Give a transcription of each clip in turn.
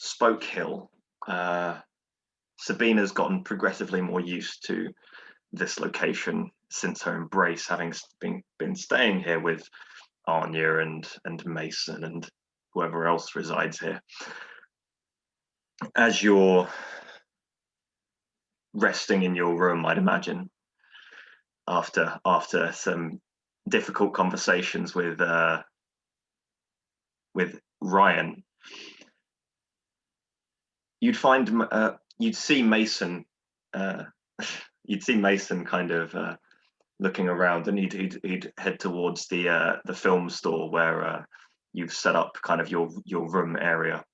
Spoke Hill, Sabina's gotten progressively more used to this location since her embrace, having been staying here with Anya and Mason and whoever else resides here. As you're resting in your room, I'd imagine, after some difficult conversations with Ryan, you'd see Mason you'd see Mason kind of looking around, and he'd head towards the film store where you've set up kind of your room area,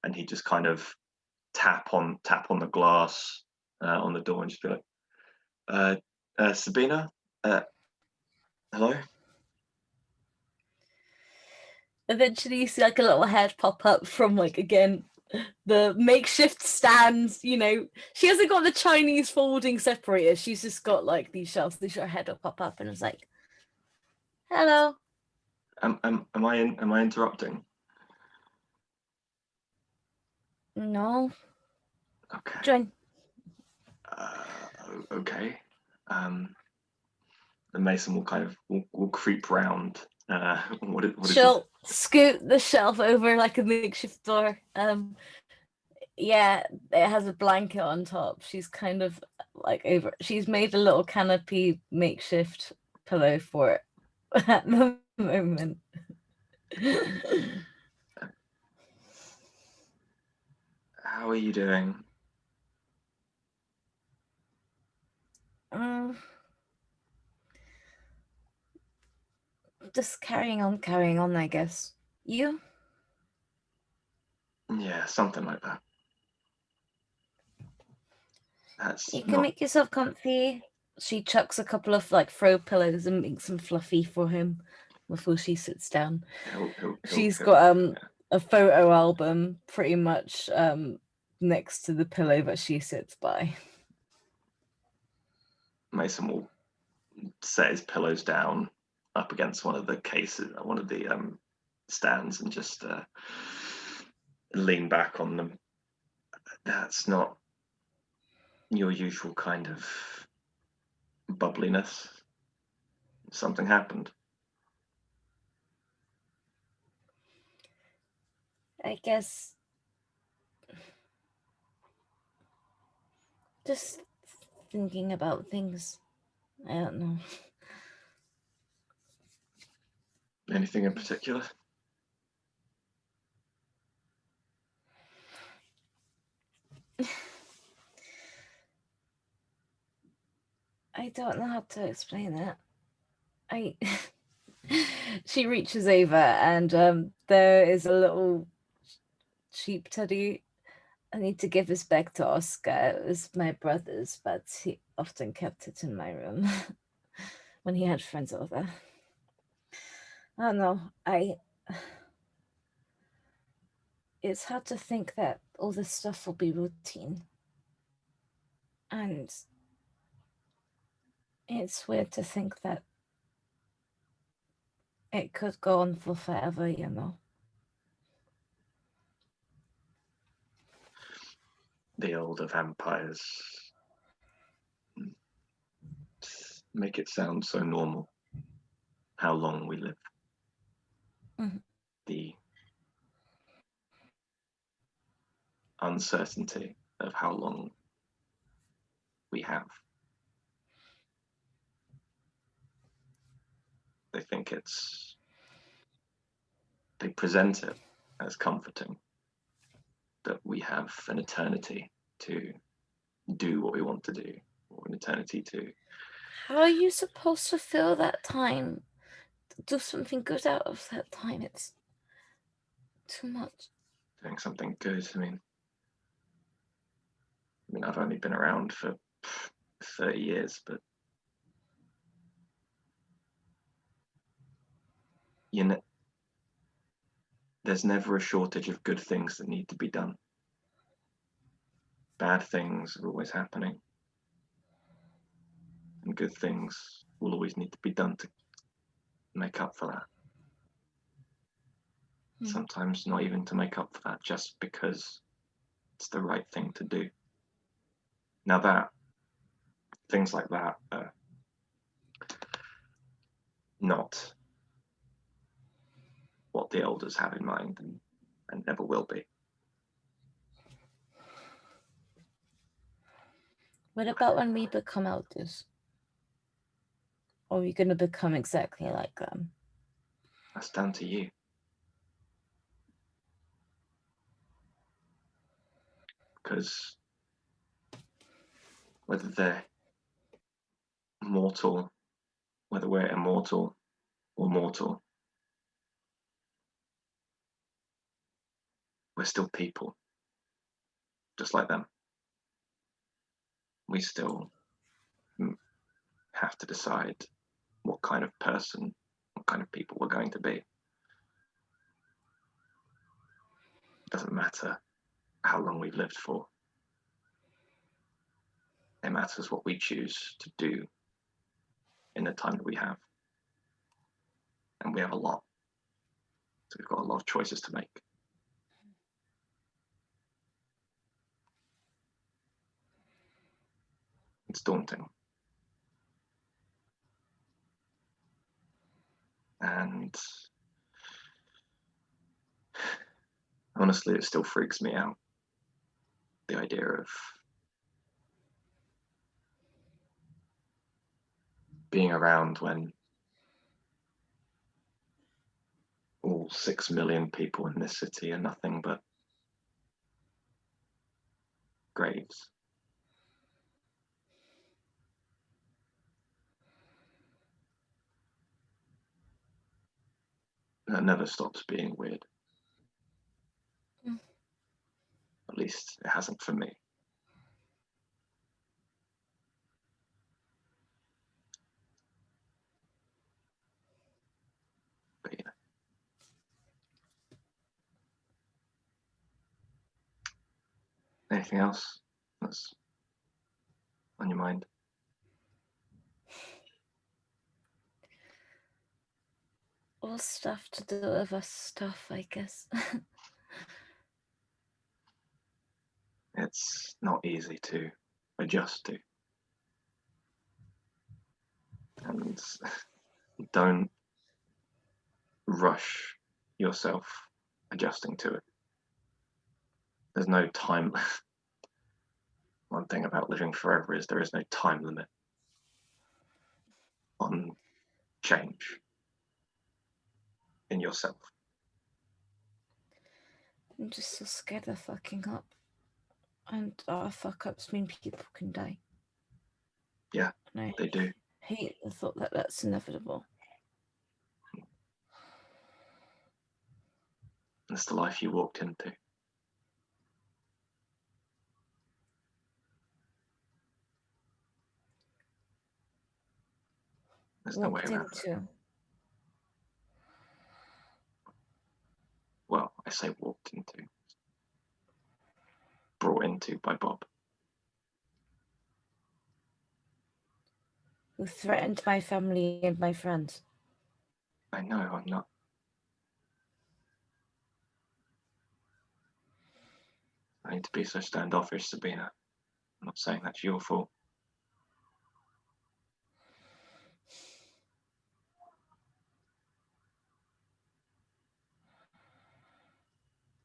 and he'd just kind of tap on the glass on the door and just be like, Sabina, hello. Eventually you see like a little head pop up from like, again, the makeshift stands. You know, she hasn't got the Chinese folding separator, she's just got like these shelves. Her head will pop up and it's like, hello. Am I interrupting? No. Okay. Join. Okay. The Mason will kind of will creep round. She'll scoot the shelf over like a makeshift door. Yeah, it has a blanket on top. She's kind of like over. She's made a little canopy makeshift pillow for it at the moment. How are you doing? Just carrying on, I guess. You? Yeah, something like that. You can make yourself comfy. She chucks a couple of like throw pillows and makes them fluffy for him before she sits down. She's got a photo album pretty much next to the pillow that she sits by. Mason will set his pillows down up against one of the cases, one of the stands, and just lean back on them. That's not your usual kind of bubbliness. Something happened. I guess just thinking about things. I don't know. Anything in particular? I don't know how to explain it. She reaches over and there is a little cheap teddy. I need to give this back to Oscar. It was my brother's, but he often kept it in my room when he had friends over. I don't know. It's hard to think that all this stuff will be routine. And it's weird to think that it could go on for forever, you know. The older vampires make it sound so normal how long we live. Mm-hmm. The uncertainty of how long we have. They present it as comforting that we have an eternity to do what we want to do, or an eternity to. How are you supposed to fill that time? Do something good out of that time? It's too much. Doing something good. I mean, I've only been around for 30 years, but there's never a shortage of good things that need to be done. Bad things are always happening, and good things will always need to be done to make up for that. Sometimes not even to make up for that, just because it's the right thing to do. Now that things like that are not what the elders have in mind, and never will be. What about when we become elders? Or are we going to become exactly like them? That's down to you. Because whether they're mortal, whether we're immortal or mortal, we're still people, just like them. We still have to decide what kind of person, what kind of people we're going to be. It doesn't matter how long we've lived for. It matters what we choose to do in the time that we have. And we have a lot. So we've got a lot of choices to make. It's daunting. And honestly, it still freaks me out. The idea of being around when all 6 million people in this city are nothing but graves. That never stops being weird. At least it hasn't for me. But yeah. Anything else that's on your mind? All stuff to do with us stuff, I guess. It's not easy to adjust to. And don't rush yourself adjusting to it. There's no time. One thing about living forever is there is no time limit on change in yourself. I'm just so scared of fucking up. And our fuck ups mean people can die. Yeah, they do. Hate the thought that that's inevitable. It's the life you walked into. There's no way around it. Well, I say walked into. Brought into by Bob. Who threatened my family and my friends. I know, I'm not. I need to be so standoffish, Sabina. I'm not saying that's your fault.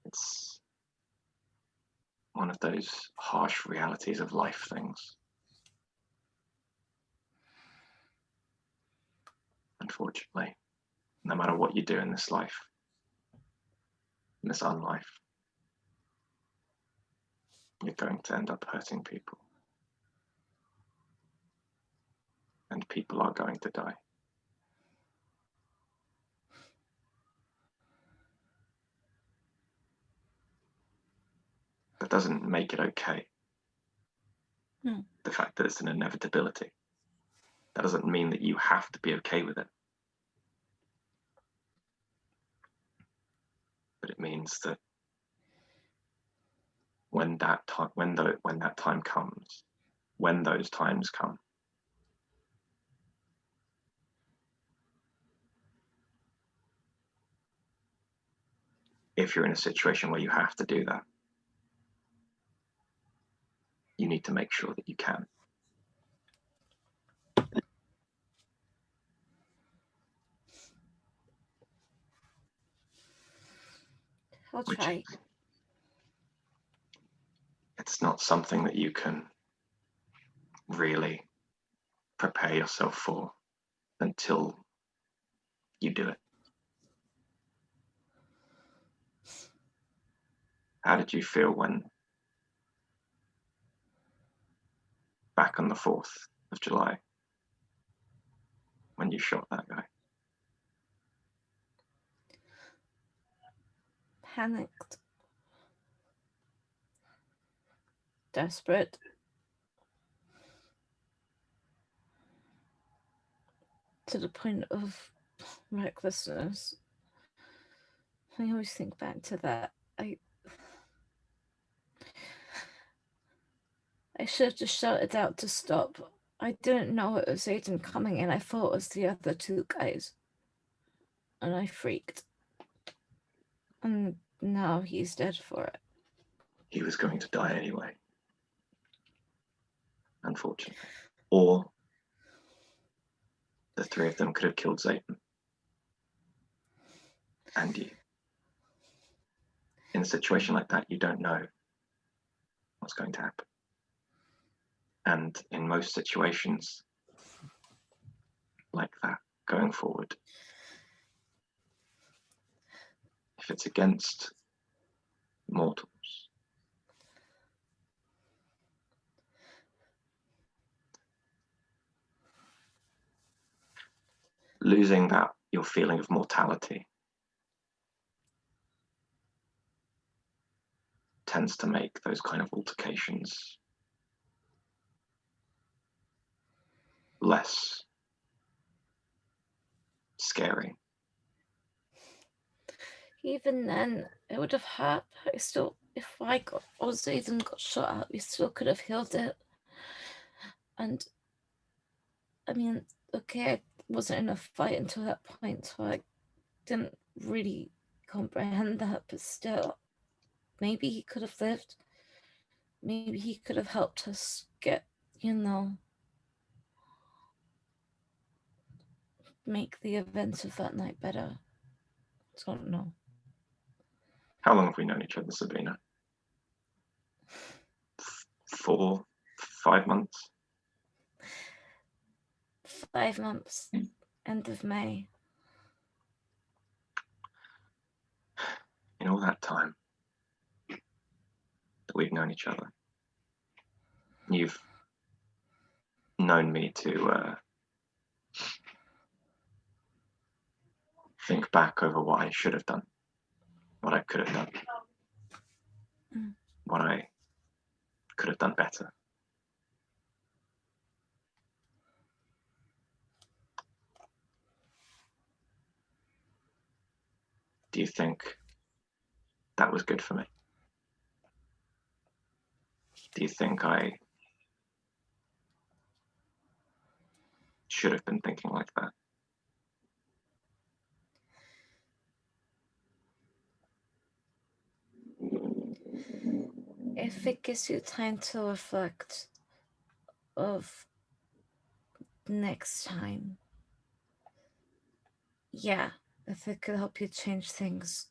It's one of those harsh realities of life things. Unfortunately, no matter what you do in this life, in this unlife, you're going to end up hurting people. And people are going to die. That doesn't make it okay. No. The fact that it's an inevitability. That doesn't mean that you have to be okay with it. But it means that when that time comes, when those times come, if you're in a situation where you have to do that, you need to make sure that you can. I'll try. It's not something that you can really prepare yourself for until you do it. How did you feel when, back on the 4th of July, when you shot that guy? Panicked. Desperate. To the point of recklessness. I always think back to that. I should have just shouted out to stop. I didn't know it was Aiden coming in. I thought it was the other two guys. And I freaked. And now he's dead for it. He was going to die anyway, unfortunately. Or the three of them could have killed Zayton and you. In a situation like that, you don't know what's going to happen. And in most situations like that, going forward, if it's against mortals, losing that, your feeling of mortality, tends to make those kind of altercations less scary. Even then, it would have hurt. I still, if I got, or Zayden got shot at, we still could have healed it. And, I mean, okay, I wasn't in a fight until that point, so I didn't really comprehend that, but still, maybe he could have lived. Maybe he could have helped us get, make the events of that night better. I don't know. How long have we known each other, Sabina? 4, 5 months? 5 months. End of May. In all that time that we've known each other, you've known me to think back over what I should have done, what I could have done, what I could have done better. Do you think that was good for me? Do you think I should have been thinking like that? If it gives you time to reflect of next time, yeah, if it could help you change things.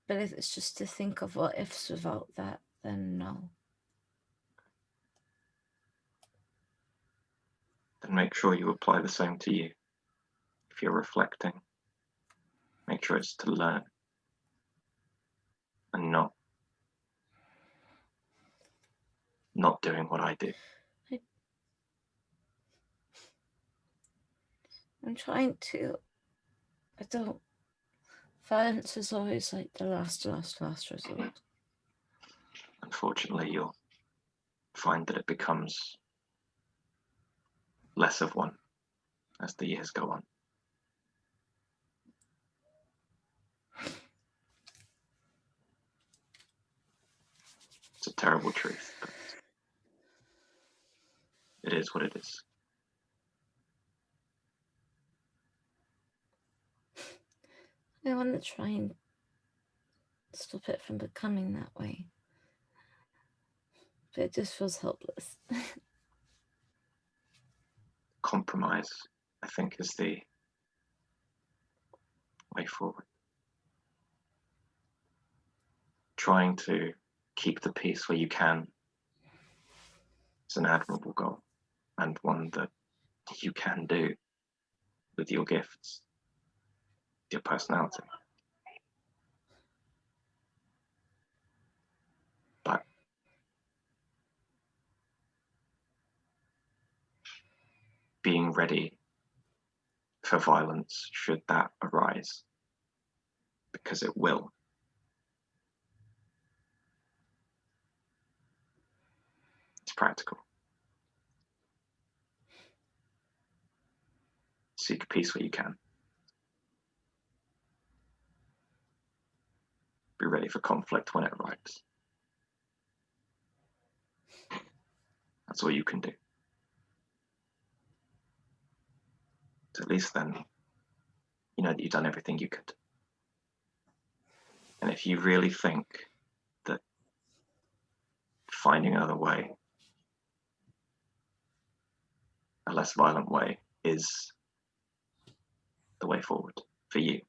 But if it's just to think of what ifs without that, then no. Then make sure you apply the same to you. If you're reflecting, make sure it's to learn and not doing what I do. I'm trying to. I don't. Violence is always like the last resort. Unfortunately, you'll find that it becomes less of one as the years go on. It's a terrible truth, but it is what it is. I want to try and stop it from becoming that way. But it just feels helpless. Compromise, I think, is the way forward. Trying to keep the peace where you can is an admirable goal, and one that you can do with your gifts, your personality. But being ready for violence should that arise, because it will. It's practical. Seek peace where you can. Be ready for conflict when it arrives. That's all you can do. So at least then, you know that you've done everything you could. And if you really think that finding another way, a less violent way, is the way forward for you,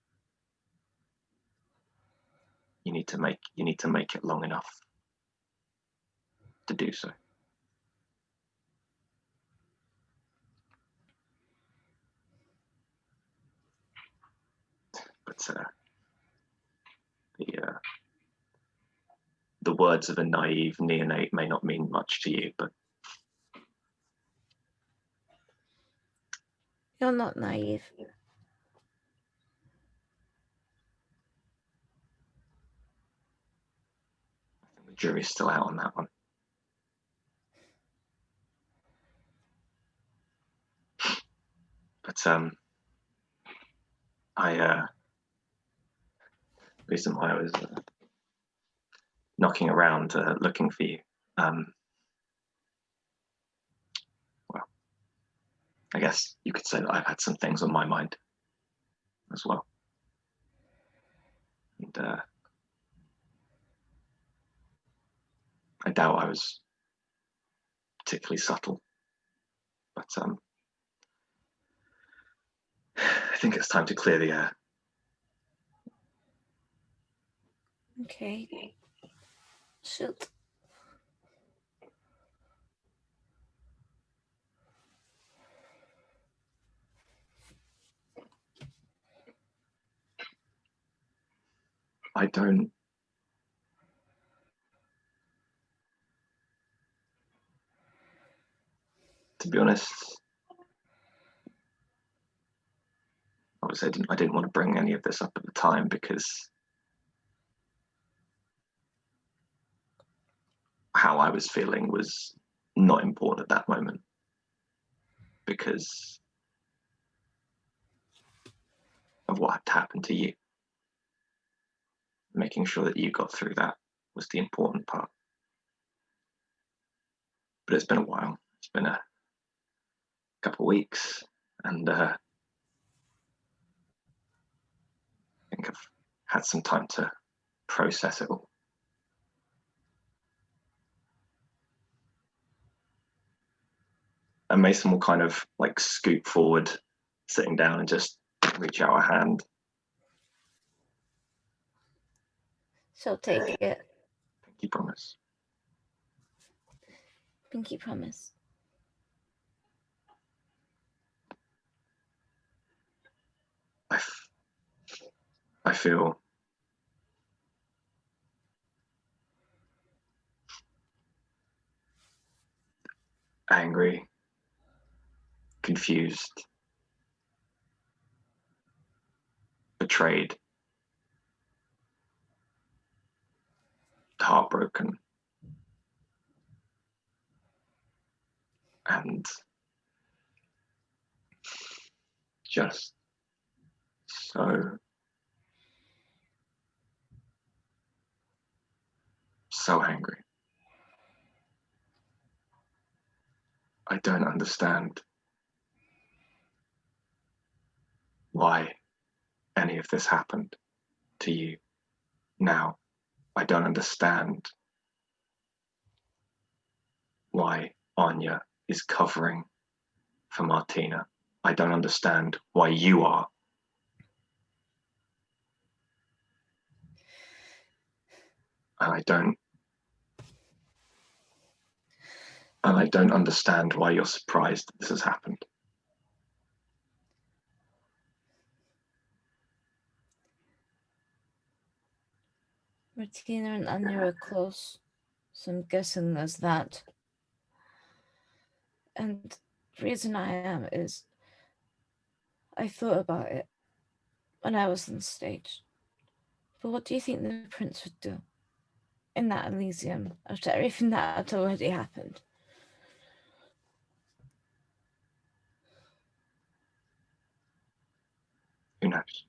you need to make it long enough to do so. But the words of a naive neonate may not mean much to you, but You're not naive. the jury's still out on that one. But reason why I was knocking around looking for you, well, I guess you could say that I've had some things on my mind as well. And I doubt I was particularly subtle, but I think it's time to clear the air. Okay. Shoot. I don't. To be honest, obviously I didn't want to bring any of this up at the time because how I was feeling was not important at that moment, because of what had happened to you. Making sure that you got through that was the important part. But it's been a while. It's been a couple of weeks, and I think I've had some time to process it all. And Mason will kind of like scoot forward, sitting down, and just reach out a hand. She'll take it. Pinky promise. Pinky promise. I feel angry, confused, betrayed, heartbroken, and just so angry. I don't understand why any of this happened to you now. I don't understand why Anya is covering for Martina. I don't understand why you are. And I don't understand why you're surprised that this has happened. Martina and Anya are close, so I'm guessing there's that. And the reason I am is I thought about it when I was on stage. But what do you think the prince would do in that Elysium after everything that had already happened? Who knows?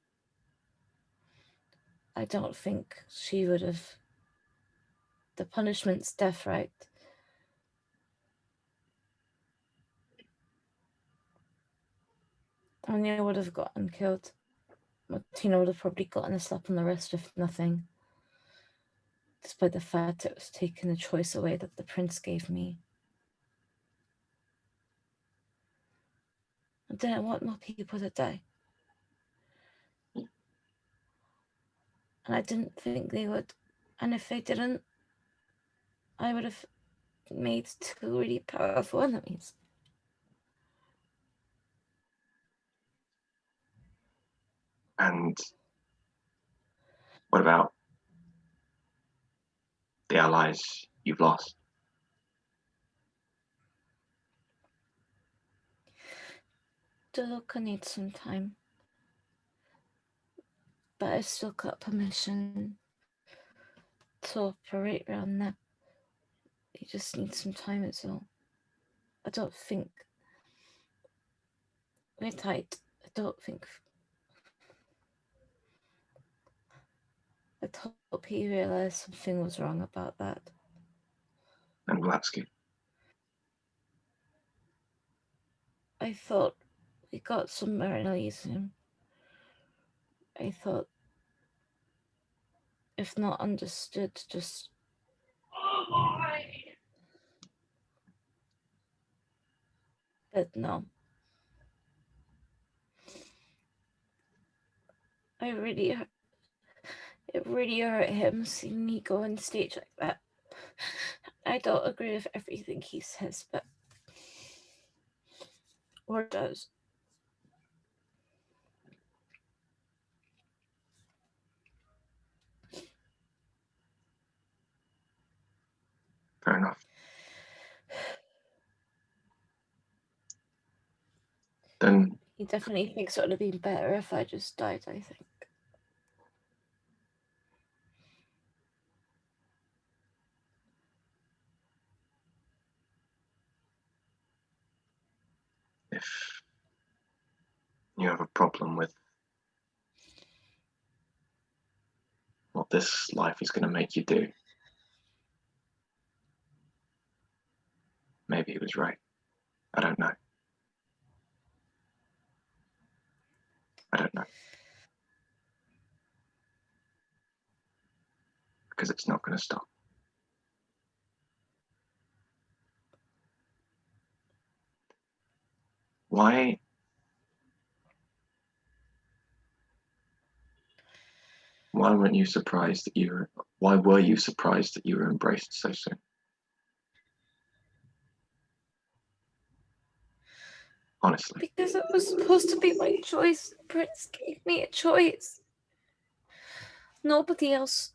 I don't think she would have. The punishment's death, right? Anya would have gotten killed. Martina would have probably gotten a slap on the wrist if nothing. Despite the fact it was taking the choice away that the prince gave me. I didn't want more people to die. And I didn't think they would. And if they didn't, I would have made two really powerful enemies. And what about the allies you've lost? Deluca needs some time. But I still got permission to operate around that. He just needs some time, it's all. I don't think we're tight. I hope he realized something was wrong about that. And Blatsky? I thought we got somewhere in Elysium. I thought, if not understood, just... But no. It really hurt him seeing me go on stage like that. I don't agree with everything he says, but... Or does. Fair enough. Then he definitely thinks it would have been better if I just died, I think. if you have a problem with what this life is going to make you do, maybe he was right. I don't know. I don't know. Because it's not going to stop. Why weren't you surprised that why were you surprised that you were embraced so soon? Honestly. Because it was supposed to be my choice. The prince gave me a choice. Nobody else.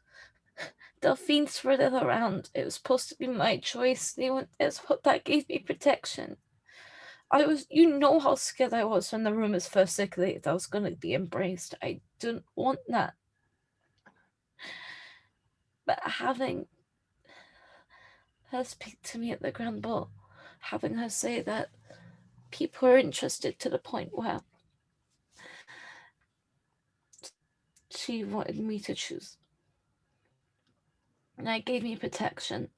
Delphine spread it around. It was supposed to be my choice. That gave me protection. You know how scared I was when the rumors first circulated I was going to be embraced. I didn't want that. But having her speak to me at the Grand Ball, having her say that people are interested to the point where she wanted me to choose. And that gave me protection.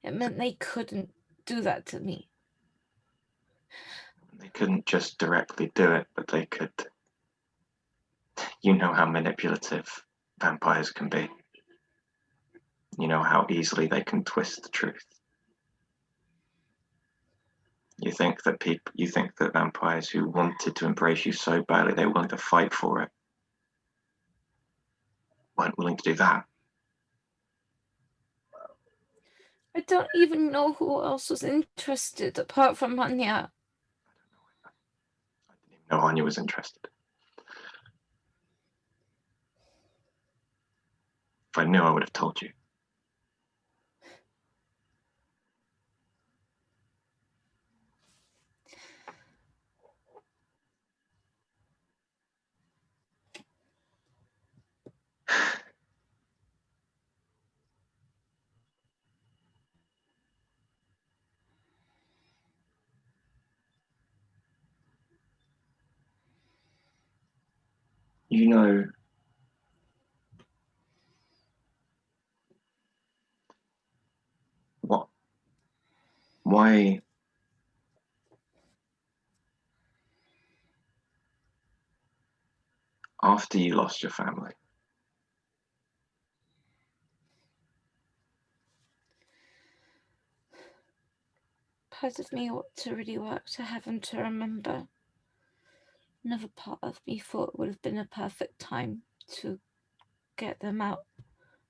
It meant they couldn't do that to me. They couldn't just directly do it, but they could. You know how manipulative vampires can be. You know how easily they can twist the truth. You think that vampires who wanted to embrace you so badly, they were willing to fight for it, weren't willing to do that. I don't even know who else was interested apart from Anya. I didn't even know Anya was interested. If I knew, I would have told you. You know, what? Why? After you lost your family, Part of me ought to really work to have him to remember. Another part of me thought it would have been a perfect time to get them out.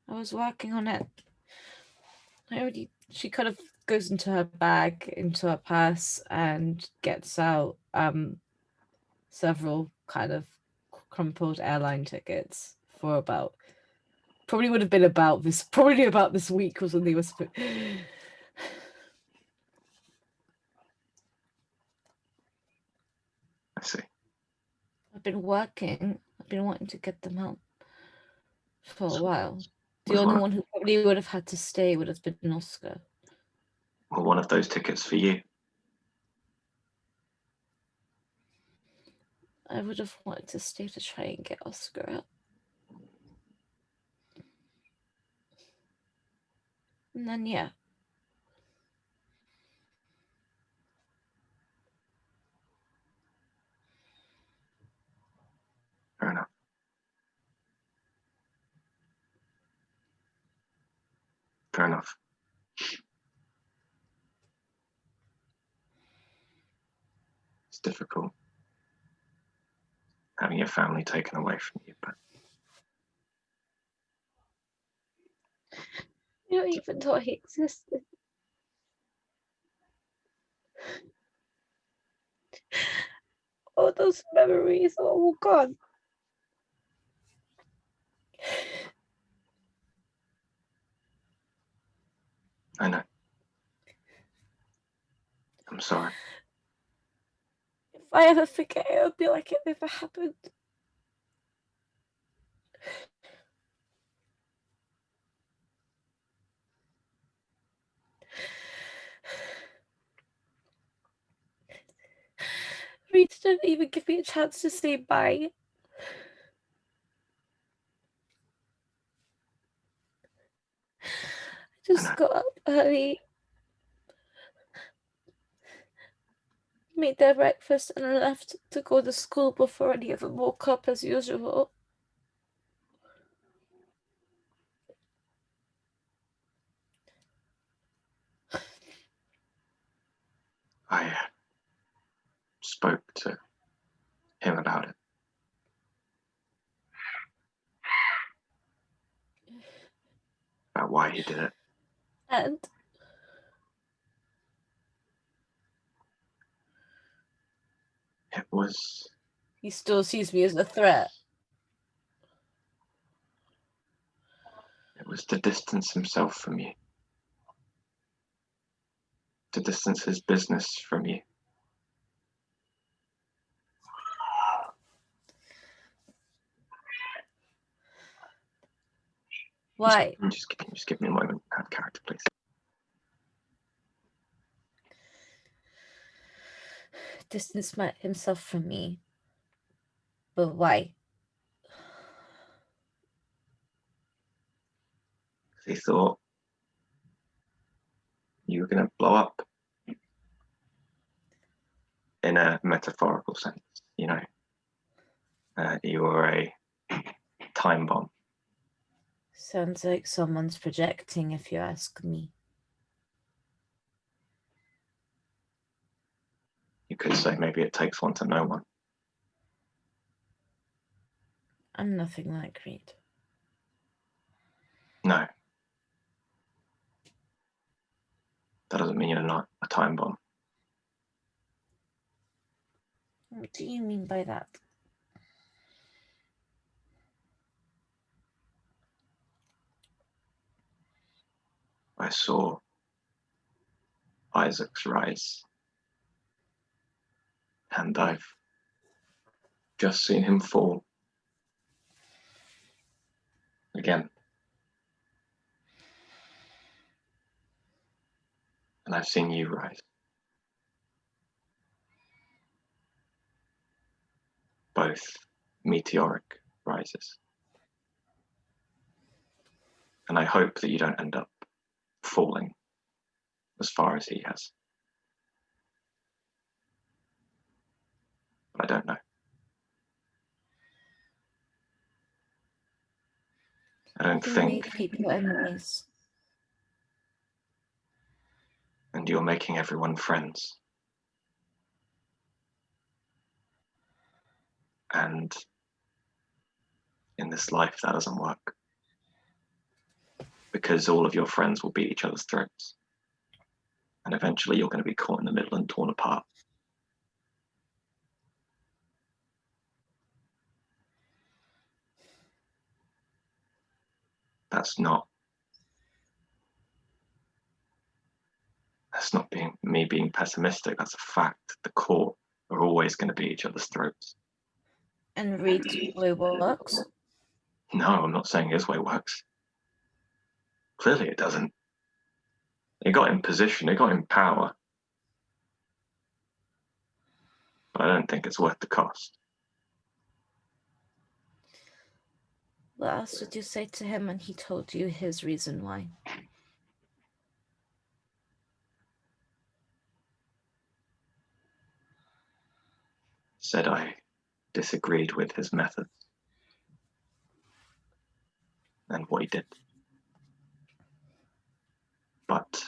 I was working on it. She kind of goes into her bag, into her purse, and gets out several kind of crumpled airline tickets for probably about this week was when they were I see. I've been wanting to get them out for a while. The Was only one who probably would have had to stay would have been Oscar. one of those tickets for you? I would have wanted to stay to try and get Oscar out. And then, yeah. Fair enough. Fair enough. It's difficult having your family taken away from you, but You don't even know he existed. All those memories are all gone. I know. I'm sorry. If I ever forget it, it'll be like it never happened. Rita didn't even give me a chance to say bye. I just got up early, made their breakfast, and left to go to school before any of them woke up as usual. I spoke to him about it. About why he did it. And It was. he still sees me as a threat. It was to distance himself from you. To distance his business from you. Why? Just give me a moment. Have character, please. Distance himself from me. But why? He thought you were going to blow up. In a metaphorical sense, you know. You were a time bomb. Sounds like someone's projecting, if you ask me. You could say maybe it takes one to know one. I'm nothing like Reed. No. That doesn't mean you're not a time bomb. What do you mean by that? I saw Isaac's rise, and I've just seen him fall again. And I've seen you rise. Both meteoric rises. And I hope that you don't end up falling as far as he has. But I don't know. I don't You think. make people enemies. And you're making everyone friends. And in this life, that doesn't work. Because all of your friends will beat each other's throats. And eventually you're going to be caught in the middle and torn apart. That's not being pessimistic. That's a fact. The court are always going to be each other's throats. And Reed's way works? No, I'm not saying his way works. Clearly it doesn't. It got him position, it got him power. But I don't think it's worth the cost. What else did you say to him when he told you his reason why? Said I disagreed with his methods and what he did. But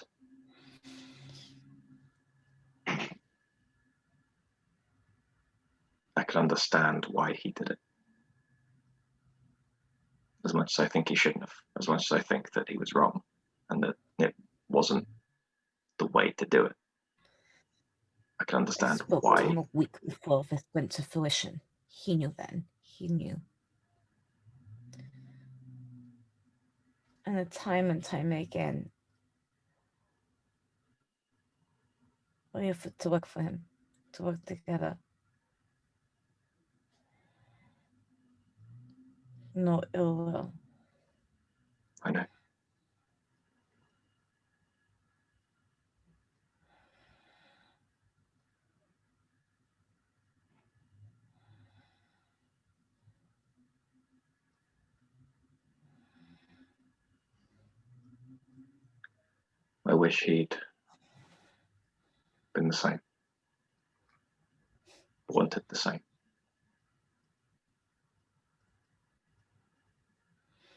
I could understand why he did it. As much as I think he shouldn't have, as much as I think that he was wrong and that it wasn't the way to do it. I can understand I spoke why. to him a week before this went to fruition. He knew then. He knew. And time again, we offered to work for him, to work together. No ill will. I know. I wish he'd been the same. Wanted the same.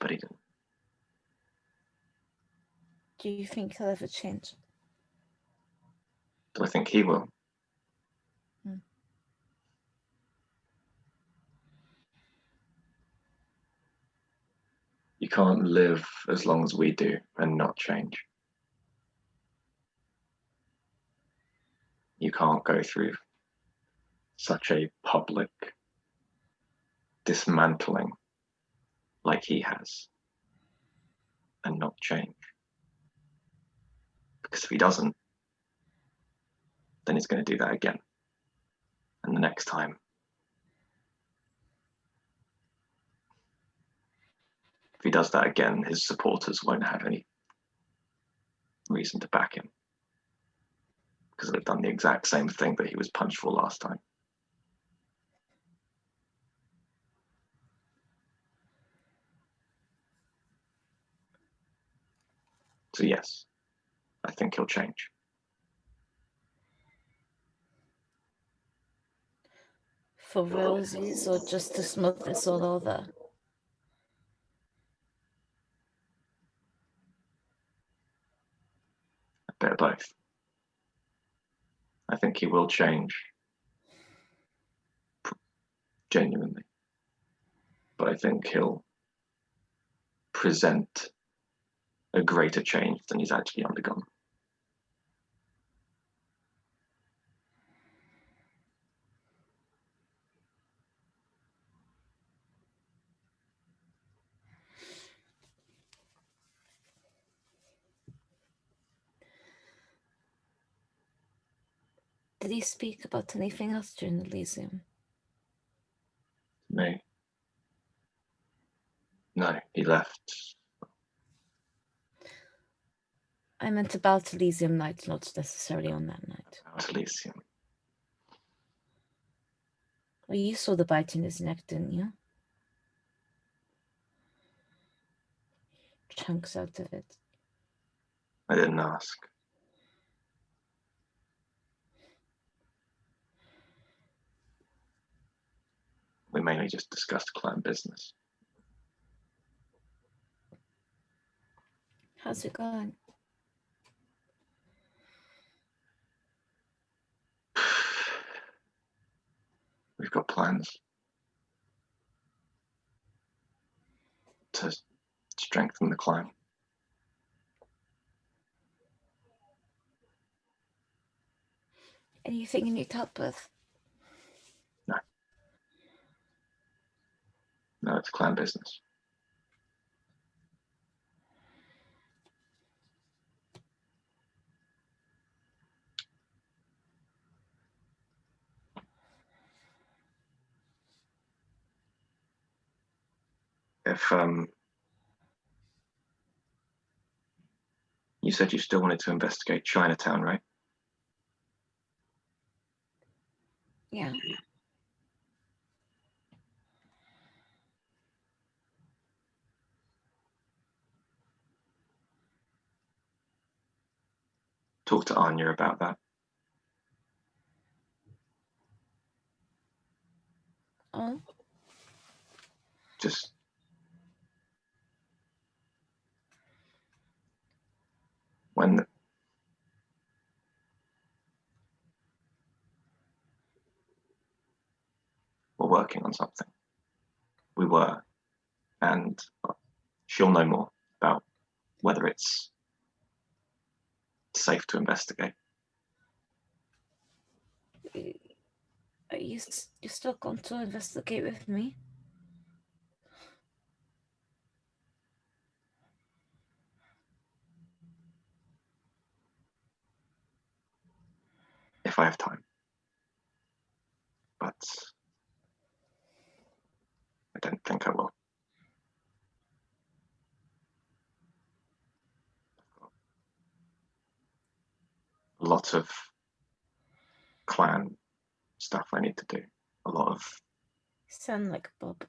But he didn't. Do you think he'll ever change? Do I think he will? You can't live as long as we do and not change. You can't go through such a public dismantling like he has and not change. Because if he doesn't, then he's going to do that again. And the next time, if he does that again, his supporters won't have any reason to back him because they've done the exact same thing that he was punched for last time. So yes, I think he'll change. For realsies or just to smooth this all over? bit of both. I think he will change, genuinely. But I think he'll present a greater change than he's actually undergone. Did he speak about anything else during the Elysium? Me? No, he left. I meant about Elysium night, not necessarily on that night. About Elysium. Well, you saw the bite in his neck, didn't you? Chunks out of it. I didn't ask. We mainly just discussed clan business. How's it going? We've got plans to strengthen the clan. Anything you need help with? No, it's clan business. If you said you still wanted to investigate Chinatown, right? Yeah. Talk to Anya about that. Oh? Just when we're working on something. We were, and she'll know more about whether it's safe to investigate. Are you still going to investigate with me? If I have time. But I don't think I will. A lot of clan stuff I need to do. A lot of You sound like Bob.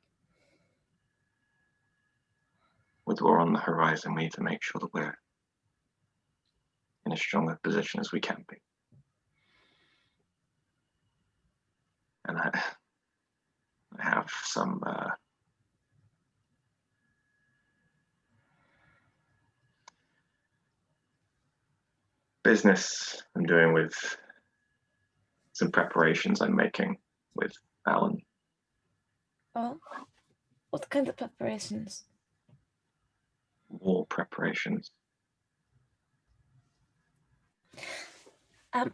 with war on the horizon, we need to make sure that we're in as strong a position as we can be. And I have some business I'm doing with some preparations I'm making with Alan. Oh? What kind of preparations? War preparations. I've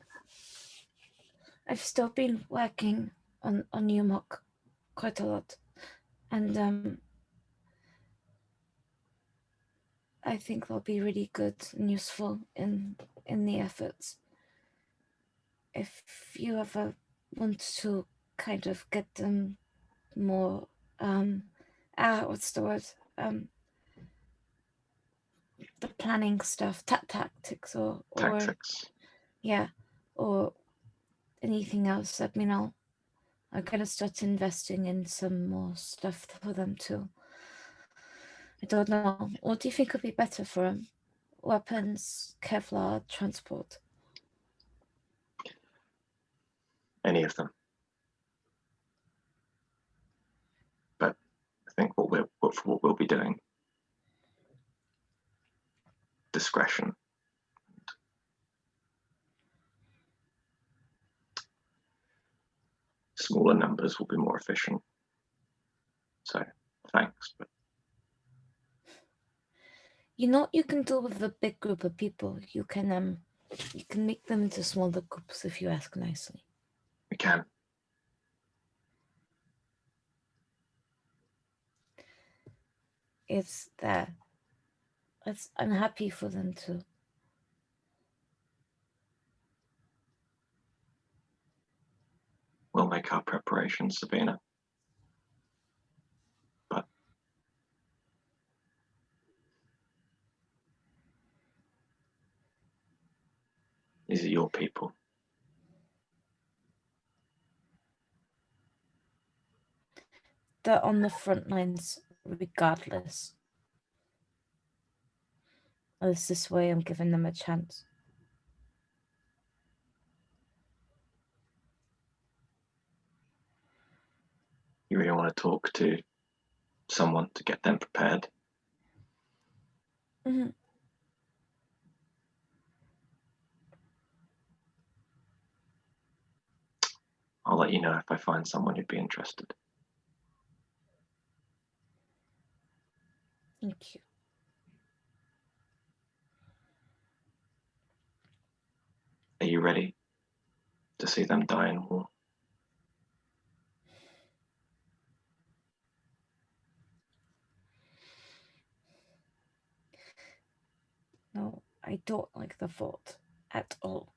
still been working on Newmock quite a lot. And I think they'll be really good and useful in the efforts. If you ever want to kind of get them more what's the word? The planning stuff, tactics or Tactics. Yeah. Or anything else, let me know. I'm gonna start investing in some more stuff for them too. I don't know. What do you think would be better for them? Weapons, Kevlar, transport? Any of them. But I think what we'll be doing, discretion, smaller numbers will be more efficient. So thanks. But you can do with a big group of people. You can make them into smaller groups if you ask nicely. we can. It's there. I'm happy for them to. We'll make our preparations, Sabina. But these are your people. They're on the front lines regardless. It's this way I'm giving them a chance. You really want to talk to someone to get them prepared? Mm-hmm. I'll let you know if I find someone who'd be interested. Thank you. Are you ready to see them die in war? No, I don't like the thought at all.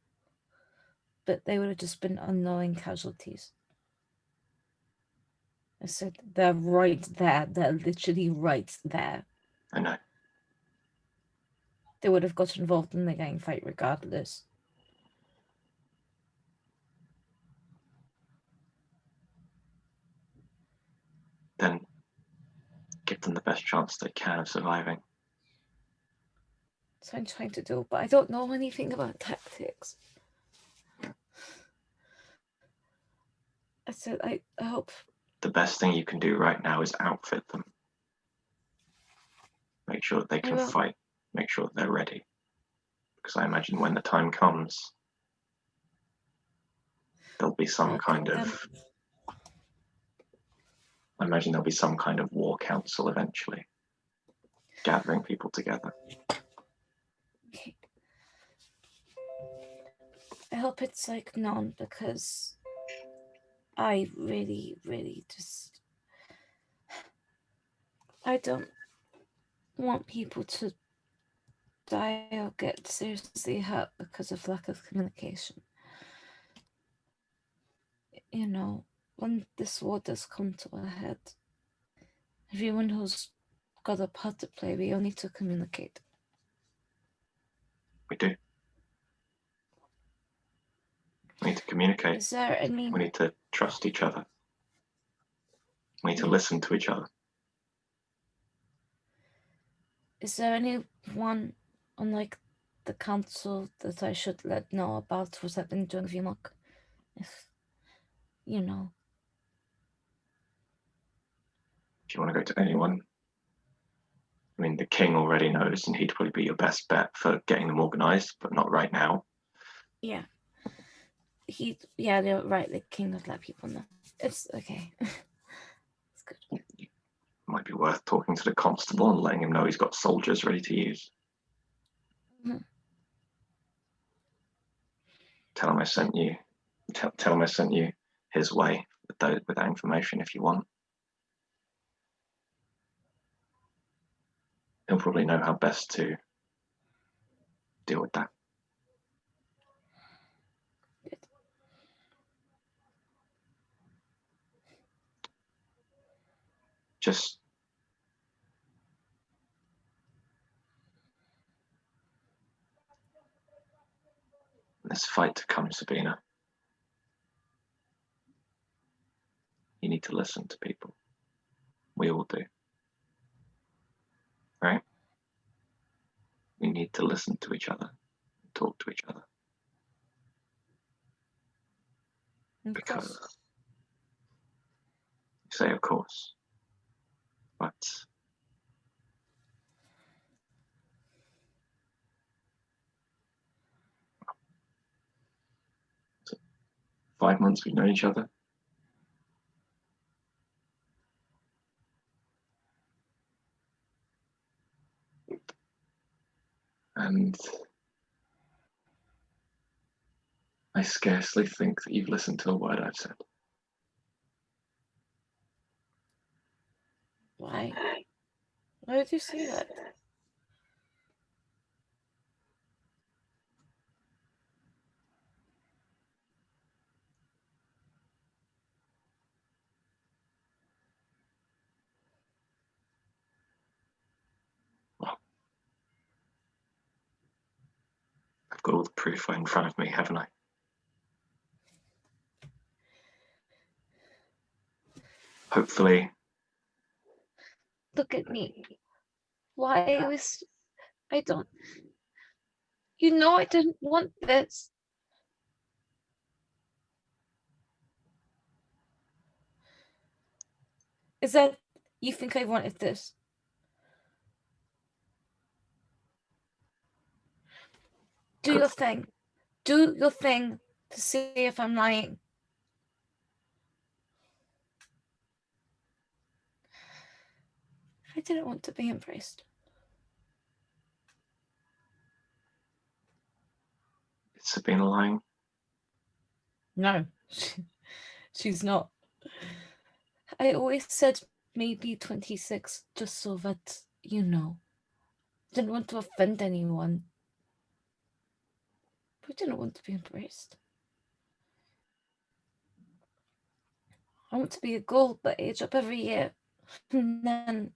But they would have just been unknowing casualties. I said, they're right there. They're literally right there. I know. They would have got involved in the gang fight regardless. Then give them the best chance they can of surviving. That's what I'm trying to do, but I don't know anything about tactics. I said, I hope. The best thing you can do right now is outfit them. Make sure that they can fight. Make sure that they're ready. Because I imagine when the time comes, there'll be some kind of... I imagine there'll be some kind of war council eventually, gathering people together. Okay. I hope it's like none, because I really, really just... I don't want people to die or get seriously hurt because of lack of communication. You know, when this war does come to a head, everyone who's got a part to play, we all need to communicate. We do. We need to communicate. Is there any... We need to trust each other. We need to listen to each other. Is there anyone on, like, the council that I should let know about what's happening during VMOC? If, you know. If you want to go to anyone, I mean, the king already knows, and he'd probably be your best bet for getting them organised, but not right now. Yeah. Yeah, they're right. The king would let people know. It's okay. It's good. It might be worth talking to the constable and letting him know he's got soldiers ready to use. Mm-hmm. Tell him I sent you. Tell him I sent you his way with that information if you want. He'll probably know how best to deal with that. Good. Just this fight to come, Sabina. You need to listen to people. We all do. Right? We need to listen to each other, talk to each other. Because you say, of course, but 5 months we've known each other. And I scarcely think that you've listened to a word I've said. Why? Why would you say that? Well, I've got all the proof in front of me, haven't I? Hopefully. Look at me. Why was I don't. You know I didn't want this. Is that you think I wanted this? Do your thing. Do your thing to see if I'm lying. I didn't want to be embraced. Is Sabina lying? No, she's not. I always said maybe 26, just so that, you know, didn't want to offend anyone. We didn't want to be embraced. I want to be a girl but age up every year. And then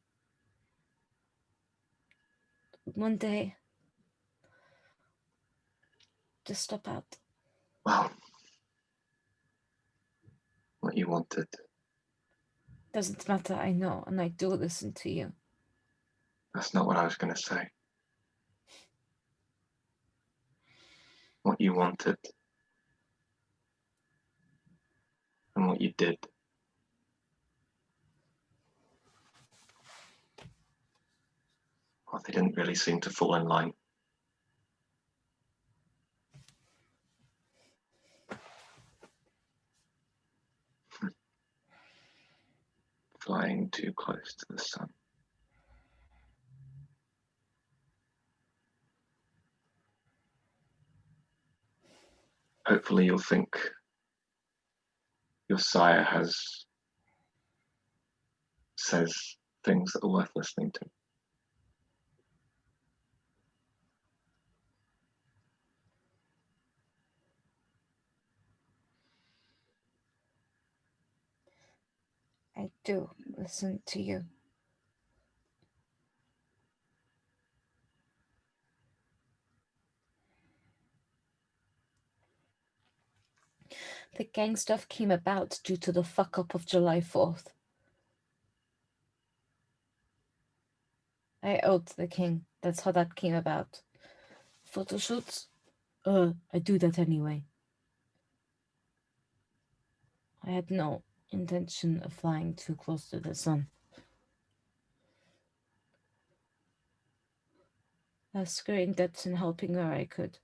one day, just stop out. Well, what you wanted. Doesn't matter, I know, and I do listen to you. That's not what I was going to say. What you wanted and what you did. Well, they didn't really seem to fall in line. Flying too close to the sun. Hopefully you'll think your sire says things that are worth listening to. I do listen to you. The gang stuff came about due to the fuck up of July 4th. I owed the king. That's how that came about. Photo shoots? I do that anyway. I had no intention of flying too close to the sun. I was screwing debts and helping where I could.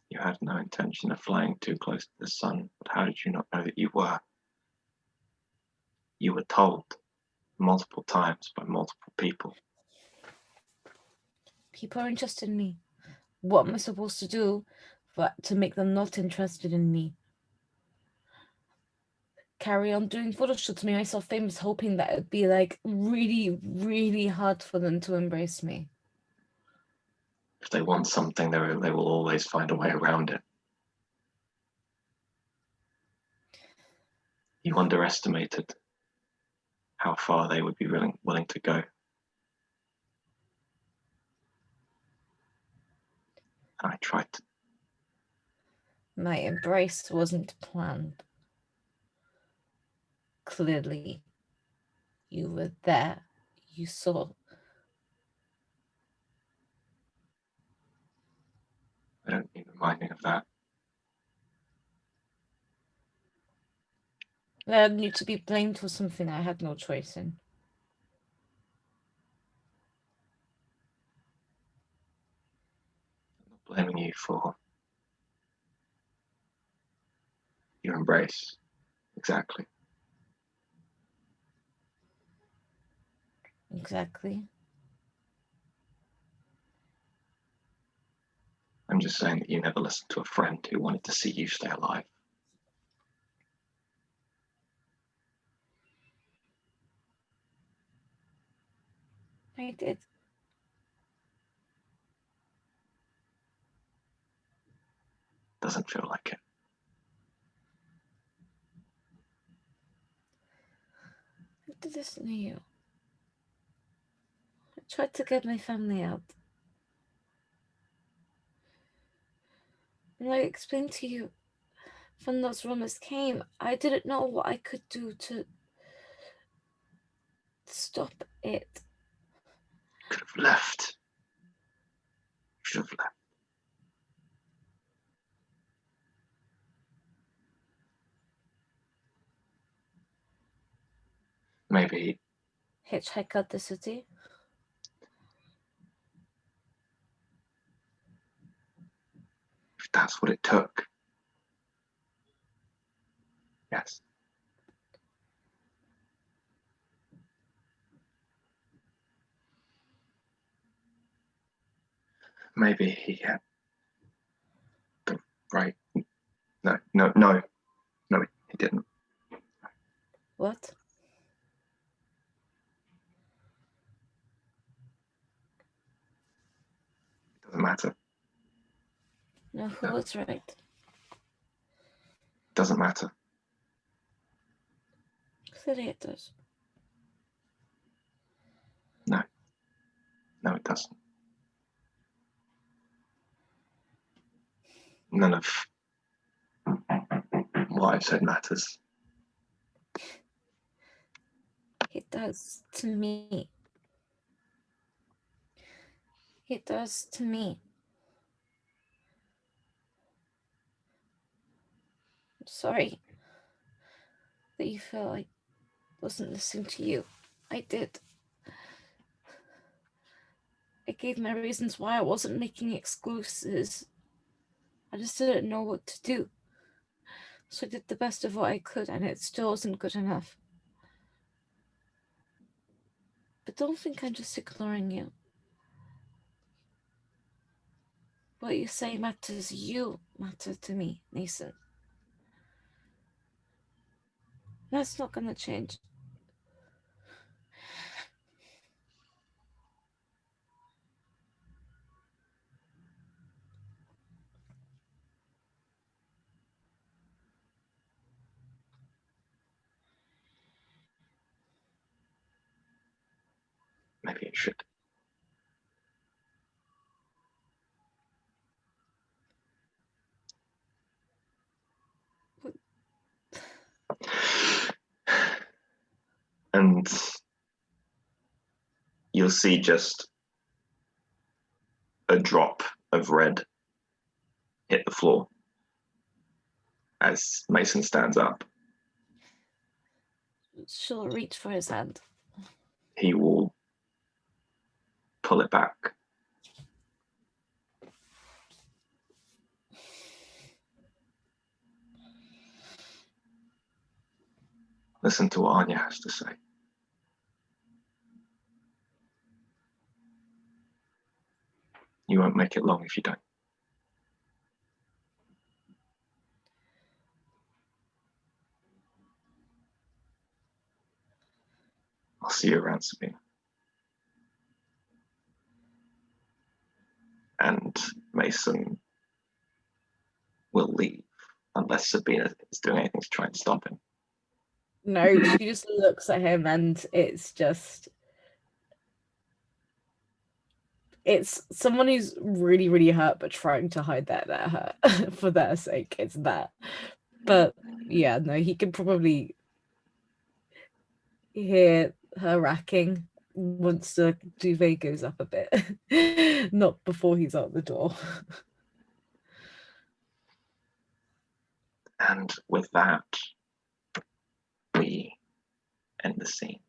You had no intention of flying too close to the sun, but how did you not know that you were? You were told multiple times by multiple people. People are interested in me. What am I supposed to do to make them not interested in me? Carry on doing photo shoots, make myself famous, hoping that it'd be like really, really hard for them to embrace me. If they want something, they will always find a way around it. You underestimated how far they would be willing to go. And I tried to. My embrace wasn't planned. Clearly, you were there. You saw. I don't need reminding of that. I need to be blamed for something I had no choice in. I'm not blaming you for your embrace. Exactly. Exactly. I'm just saying that you never listened to a friend who wanted to see you stay alive. I did. Doesn't feel like it. I did listen to you. I tried to get my family out. And I explained to you, when those rumors came, I didn't know what I could do to stop it. You could have left. You should have left. Maybe. Hitchhike out the city? If that's what it took. Yes. Maybe he had the right. No, he didn't. What? It doesn't matter. No, who was right? It doesn't matter. Clearly it does. No, it doesn't. None of what I've said matters. It does to me. It does to me. I'm sorry that you felt I wasn't listening to you. I did. I gave my reasons why I wasn't making excuses. I just didn't know what to do. So I did the best of what I could, and it still wasn't good enough. But don't think I'm just ignoring you. What you say matters. You matter to me, Nathan. That's not gonna change. Maybe it should. And you'll see just a drop of red hit the floor as Mason stands up. She'll reach for his hand. He will pull it back. Listen to what Anya has to say. You won't make it long if you don't. I'll see you around, Sabina. And Mason will leave unless Sabina is doing anything to try and stop him. No, she just looks at him, and it's someone who's really, really hurt, but trying to hide that they're hurt for their sake. It's that. But yeah, no, he can probably hear her racking once the duvet goes up a bit. Not before he's out the door. And with that, we end the scene.